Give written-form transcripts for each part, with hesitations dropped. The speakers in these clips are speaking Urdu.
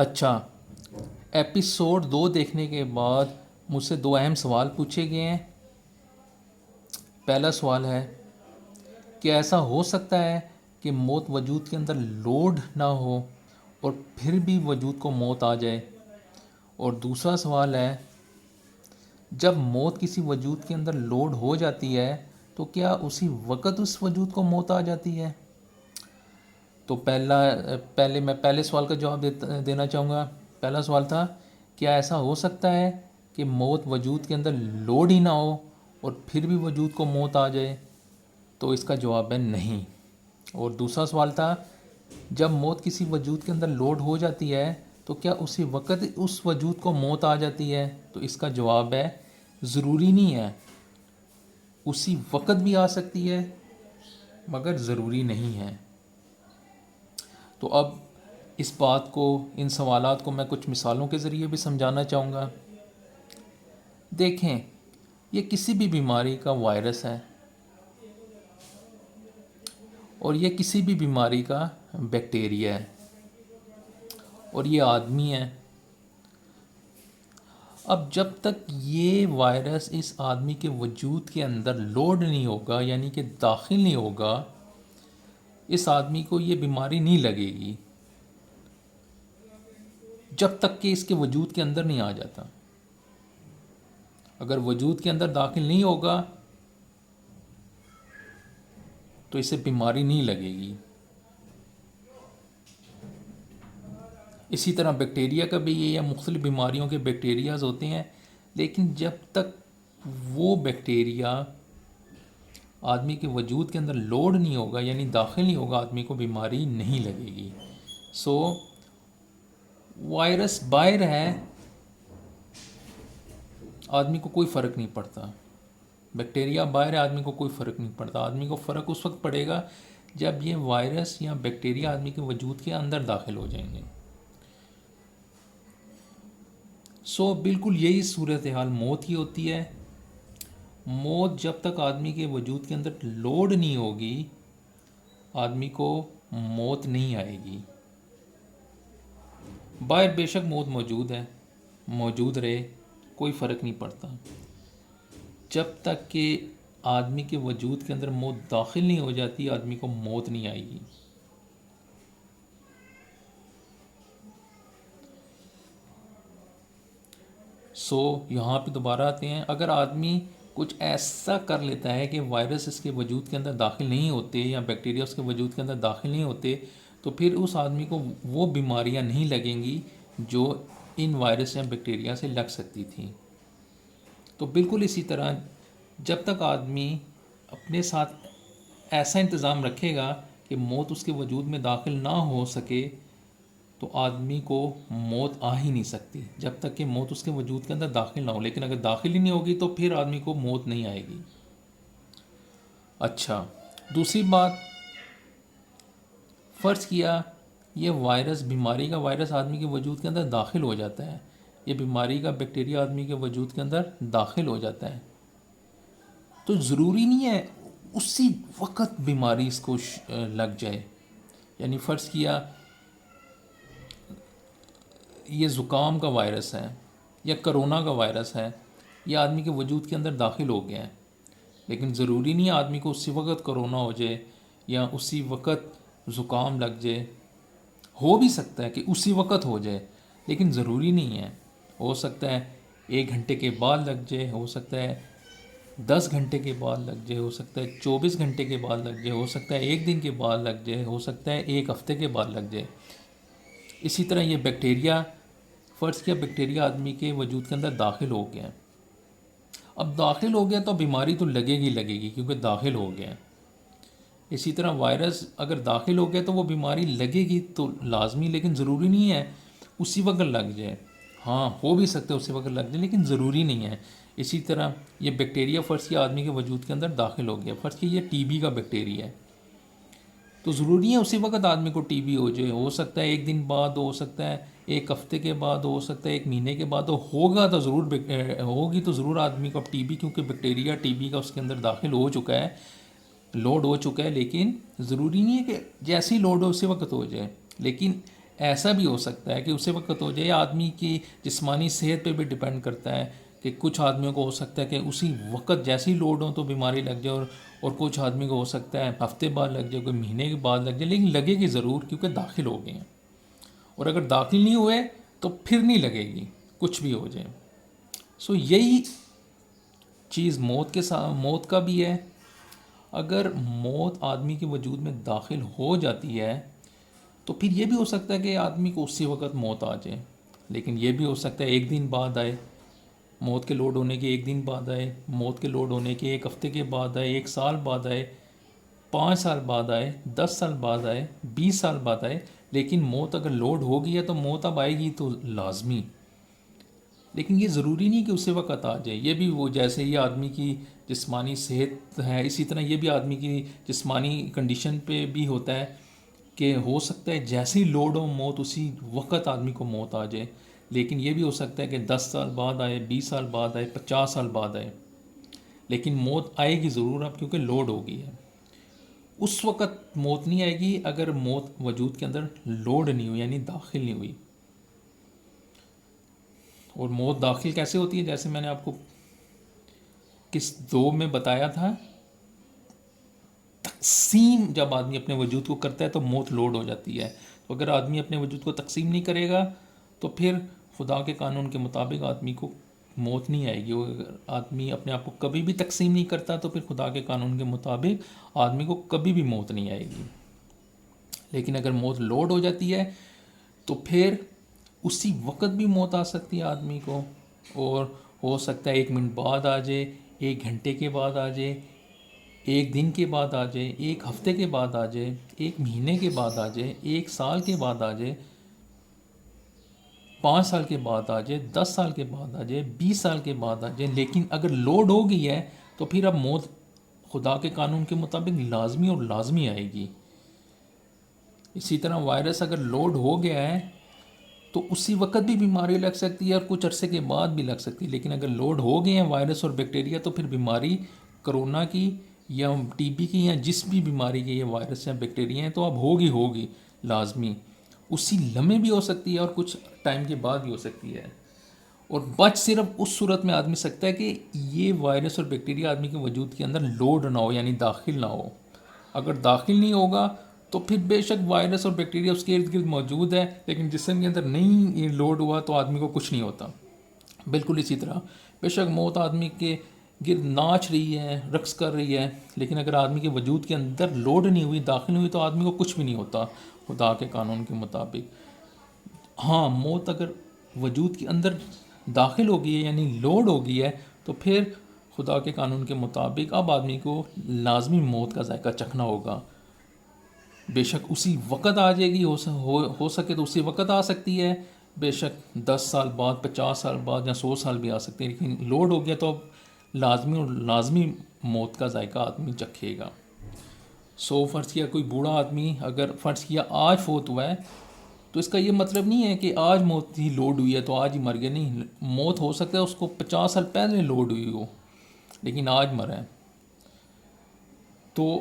اچھا، ایپیسوڈ 2 دیکھنے کے بعد مجھ سے 2 اہم سوال پوچھے گئے ہیں۔ پہلا سوال ہے کہ ایسا ہو سکتا ہے کہ موت وجود کے اندر لوڈ نہ ہو اور پھر بھی وجود کو موت آ جائے؟ اور دوسرا سوال ہے، جب موت کسی وجود کے اندر لوڈ ہو جاتی ہے تو کیا اسی وقت اس وجود کو موت آ جاتی ہے؟ تو پہلے میں پہلے سوال کا جواب دینا چاہوں گا۔ پہلا سوال تھا، کیا ایسا ہو سکتا ہے کہ موت وجود کے اندر لوڈ ہی نہ ہو اور پھر بھی وجود کو موت آ جائے؟ تو اس کا جواب ہے نہیں۔ اور دوسرا سوال تھا، جب موت کسی وجود کے اندر لوڈ ہو جاتی ہے تو کیا اسی وقت اس وجود کو موت آ جاتی ہے؟ تو اس کا جواب ہے ضروری نہیں ہے، اسی وقت بھی آ سکتی ہے مگر ضروری نہیں ہے۔ تو اب اس بات کو، ان سوالات کو میں کچھ مثالوں کے ذریعے بھی سمجھانا چاہوں گا۔ دیکھیں، یہ کسی بھی بیماری کا وائرس ہے اور یہ کسی بھی بیماری کا بیکٹیریا ہے اور یہ آدمی ہے۔ اب جب تک یہ وائرس اس آدمی کے وجود کے اندر لوڈ نہیں ہوگا، یعنی کہ داخل نہیں ہوگا، اس آدمی کو یہ بیماری نہیں لگے گی جب تک کہ اس کے وجود کے اندر نہیں آ جاتا۔ اگر وجود کے اندر داخل نہیں ہوگا تو اسے بیماری نہیں لگے گی۔ اسی طرح بیکٹیریا کا بھی یہ ہے، مختلف بیماریوں کے بیکٹیریاز ہوتے ہیں، لیکن جب تک وہ بیکٹیریا آدمی کے وجود کے اندر لوڈ نہیں ہوگا، یعنی داخل نہیں ہوگا، آدمی کو بیماری نہیں لگے گی۔ سو وائرس باہر ہے، آدمی کو کوئی فرق نہیں پڑتا۔ بیکٹیریا باہر ہے، آدمی کو کوئی فرق نہیں پڑتا۔ آدمی کو فرق اس وقت پڑے گا جب یہ وائرس یا بیکٹیریا آدمی کے وجود کے اندر داخل ہو جائیں گے۔ سو بالکل یہی صورتحال موت کی ہوتی ہے۔ موت جب تک آدمی کے وجود کے اندر لوڈ نہیں ہوگی، آدمی کو موت نہیں آئے گی۔ باہر بے شک موت موجود ہے، موجود رہے، کوئی فرق نہیں پڑتا۔ جب تک کہ آدمی کے وجود کے اندر موت داخل نہیں ہو جاتی، آدمی کو موت نہیں آئے گی۔ سو یہاں پہ دوبارہ آتے ہیں، اگر آدمی کچھ ایسا کر لیتا ہے کہ وائرس اس کے وجود کے اندر داخل نہیں ہوتے یا بیکٹیریا اس کے وجود کے اندر داخل نہیں ہوتے، تو پھر اس آدمی کو وہ بیماریاں نہیں لگیں گی جو ان وائرس یا بیکٹیریا سے لگ سکتی تھیں۔ تو بالکل اسی طرح جب تک آدمی اپنے ساتھ ایسا انتظام رکھے گا کہ موت اس کے وجود میں داخل نہ ہو سکے، تو آدمی کو موت آ ہی نہیں سکتی جب تک کہ موت اس کے وجود کے اندر داخل نہ ہو۔ لیکن اگر داخل ہی نہیں ہوگی تو پھر آدمی کو موت نہیں آئے گی۔ اچھا، دوسری بات، فرض کیا یہ وائرس، بیماری کا وائرس آدمی کے وجود کے اندر داخل ہو جاتا ہے، یہ بیماری کا بیکٹیریا آدمی کے وجود کے اندر داخل ہو جاتا ہے، تو ضروری نہیں ہے اسی وقت بیماری اس کو لگ جائے۔ یعنی فرض کیا یہ زکام کا وائرس ہے یا کرونا کا وائرس ہے، یہ آدمی کے وجود کے اندر داخل ہو گیا ہے، لیکن ضروری نہیں ہے آدمی کو اسی وقت کرونا ہو جائے یا اسی وقت زکام لگ جائے۔ ہو بھی سکتا ہے کہ اسی وقت ہو جائے، لیکن ضروری نہیں ہے۔ ہو سکتا ہے 1 گھنٹے کے بعد لگ جائے، ہو سکتا ہے 10 گھنٹے کے بعد لگ جائے، ہو سکتا ہے 24 گھنٹے کے بعد لگ جائے، ہو سکتا ہے 1 دن کے بعد لگ جائے، ہو سکتا ہے 1 ہفتے کے بعد لگ جائے۔ اسی طرح یہ بیکٹیریا، فرض کیا بیکٹیریا آدمی کے وجود کے اندر داخل ہو گیا ہے، اب داخل ہو گیا تو بیماری تو لگے گی کیونکہ داخل ہو گیا ہے۔ اسی طرح وائرس اگر داخل ہو گیا تو وہ بیماری لگے گی تو لازمی، لیکن ضروری نہیں ہے اسی وقت لگ جائے۔ ہاں، ہو بھی سکتا ہے اسی وقت لگ جائے، لیکن ضروری نہیں ہے۔ اسی طرح یہ بیکٹیریا فرض کیا آدمی کے وجود کے اندر داخل ہو گیا، فرض کیا یہ ٹی بی کا بیکٹیریا ہے، تو ضروری ہے اسی وقت آدمی کو ٹی بی ہو جائے۔ ہو سکتا ہے 1 دن بعد، ہو سکتا ہے 1 ہفتے کے بعد، ہو سکتا ہے 1 مہینے کے بعد، ہوگا تو ضرور، ہوگی تو ضرور آدمی کو اب ٹی بی، کیونکہ بیکٹیریا ٹی بی کا اس کے اندر داخل ہو چکا ہے، لوڈ ہو چکا ہے۔ لیکن ضروری نہیں ہے کہ جیسی لوڈ ہو اسی وقت ہو جائے، لیکن ایسا بھی ہو سکتا ہے کہ اسی وقت ہو جائے، یا آدمی کی جسمانی صحت پہ بھی ڈپینڈ کرتا ہے کہ کچھ آدمیوں کو ہو سکتا ہے کہ اسی وقت جیسی لوڈ ہو تو بیماری لگ جائے، اور کچھ آدمی کو ہو سکتا ہے ہفتے بعد لگ جائے، کوئی مہینے کے بعد لگ جائے، لیکن لگے گی ضرور کیونکہ داخل ہو گئے ہیں. اور اگر داخل نہیں ہوئے تو پھر نہیں لگے گی کچھ بھی ہو جائے. سو یہی چیز موت کا بھی ہے. اگر موت آدمی کے وجود میں داخل ہو جاتی ہے تو پھر یہ بھی ہو سکتا ہے کہ آدمی کو اسی وقت موت آ جائے، لیکن یہ بھی ہو سکتا ہے ایک دن بعد آئے، موت کے لوڈ ہونے کے ایک دن بعد آئے، موت کے لوڈ ہونے کے ایک ہفتے کے بعد آئے، 1 سال بعد آئے، 5 سال بعد آئے، 10 سال بعد آئے، 20 سال بعد آئے. لیکن موت اگر لوڈ ہو گئی ہے تو موت اب آئے گی تو لازمی. لیکن یہ ضروری نہیں کہ اسی وقت آ جائے. یہ بھی وہ جیسے یہ آدمی کی جسمانی صحت ہے، اسی طرح یہ بھی آدمی کی جسمانی کنڈیشن پہ بھی ہوتا ہے کہ ہو سکتا ہے جیسی لوڈ ہو موت اسی وقت آدمی کو موت آ جائے. لیکن یہ بھی ہو سکتا ہے کہ 10 سال بعد آئے، 20 سال بعد آئے، 50 سال بعد آئے، لیکن موت آئے گی ضرور اب کیونکہ لوڈ ہو گئی ہے. اس وقت موت نہیں آئے گی اگر موت وجود کے اندر لوڈ نہیں ہوئی، یعنی داخل نہیں ہوئی. اور موت داخل کیسے ہوتی ہے؟ جیسے میں نے آپ کو کس 2 میں بتایا تھا، تقسیم جب آدمی اپنے وجود کو کرتا ہے تو موت لوڈ ہو جاتی ہے. تو اگر آدمی اپنے وجود کو تقسیم نہیں کرے گا تو پھر خدا کے قانون کے مطابق آدمی کو موت نہیں آئے گی. اگر آدمی اپنے آپ کو کبھی بھی تقسیم نہیں کرتا تو پھر خدا کے قانون کے مطابق آدمی کو کبھی بھی موت نہیں آئے گی. لیکن اگر موت لوڈ ہو جاتی ہے تو پھر اسی وقت بھی موت آ سکتی ہے آدمی کو، اور ہو سکتا ہے 1 منٹ بعد آ جائے، 1 گھنٹے کے بعد آ جائے، 1 دن کے بعد آ جائے، 1 ہفتے کے بعد آ جائے، 1 مہینے کے بعد آ جائے، 1 سال کے بعد آ جائے، 5 سال کے بعد آ جائے، 10 سال کے بعد آ جائے، 20 سال کے بعد آ جائے. لیکن اگر لوڈ ہو گئی ہے تو پھر اب موت خدا کے قانون کے مطابق لازمی اور لازمی آئے گی. اسی طرح وائرس اگر لوڈ ہو گیا ہے تو اسی وقت بھی بیماری لگ سکتی ہے اور کچھ عرصے کے بعد بھی لگ سکتی ہے. لیکن اگر لوڈ ہو گئے ہیں وائرس اور بیکٹیریا تو پھر بیماری کرونا کی یا ٹی بی کی یا جس بھی بیماری کے یہ وائرس یا بیکٹیریا ہیں تو اب ہوگی لازمی. اسی لمحے بھی ہو سکتی ہے اور کچھ ٹائم کے بعد بھی ہو سکتی ہے. اور بچ صرف اس صورت میں آدمی سکتا ہے کہ یہ وائرس اور بیکٹیریا آدمی کے وجود کے اندر لوڈ نہ ہو، یعنی داخل نہ ہو. اگر داخل نہیں ہوگا تو پھر بے شک وائرس اور بیکٹیریا اس کے ارد گرد موجود ہے، لیکن جسم کے اندر نہیں لوڈ ہوا تو آدمی کو کچھ نہیں ہوتا. بالکل اسی طرح بے شک موت آدمی کے گرد ناچ رہی ہے، رقص کر رہی ہے، لیکن اگر آدمی کے وجود کے اندر لوڈ نہیں ہوئی، داخل نہیں ہوئی تو آدمی کو کچھ بھی نہیں ہوتا خدا کے قانون کے مطابق. ہاں، موت اگر وجود کے اندر داخل ہو گئی ہے یعنی لوڈ ہو گئی ہے تو پھر خدا کے قانون کے مطابق اب آدمی کو لازمی موت کا ذائقہ چکھنا ہوگا. بے شک اسی وقت آ جائے گی، ہو سکے تو اسی وقت آ سکتی ہے، بے شک 10 سال بعد، 50 سال بعد یا 100 سال بھی آ سکتے ہیں. لیکن لوڈ ہو گیا تو اب لازمی اور لازمی موت کا ذائقہ آدمی چکھے گا. فرض کیا کوئی بوڑھا آدمی اگر فرض کیا آج فوت ہوا ہے تو اس کا یہ مطلب نہیں ہے کہ آج موت ہی لوڈ ہوئی ہے تو آج ہی مر گیا. نہیں، موت ہو سکتا ہے اس کو 50 سال پہلے لوڈ ہوئی ہو لیکن آج مرا ہے. تو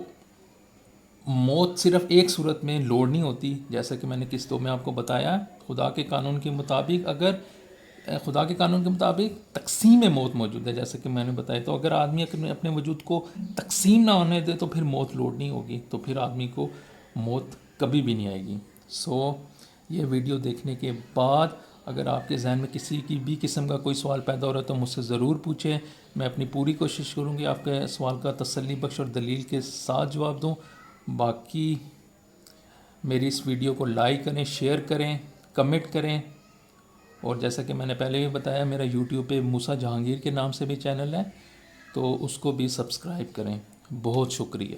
موت صرف ایک صورت میں لوڈ نہیں ہوتی، جیسا کہ میں نے قسطوں میں آپ کو بتایا. خدا کے قانون کے مطابق اگر خدا کے قانون کے مطابق تقسیم موت موجود ہے، جیسا کہ میں نے بتایا. تو اگر آدمی اپنے وجود کو تقسیم نہ ہونے دے تو پھر موت لوڈ نہیں ہوگی، تو پھر آدمی کو موت کبھی بھی نہیں آئے گی. یہ ویڈیو دیکھنے کے بعد اگر آپ کے ذہن میں کسی کی بھی قسم کا کوئی سوال پیدا ہو رہا ہے تو مجھ سے ضرور پوچھیں. میں اپنی پوری کوشش کروں گی آپ کے سوال کا تسلی بخش اور دلیل کے ساتھ جواب دوں. باقی میری اس ویڈیو کو لائک کریں، شیئر کریں، کمنٹ کریں، اور جیسا کہ میں نے پہلے بھی بتایا میرا یوٹیوب پہ موسیٰ جہانگیر کے نام سے بھی چینل ہے تو اس کو بھی سبسکرائب کریں. بہت شکریہ.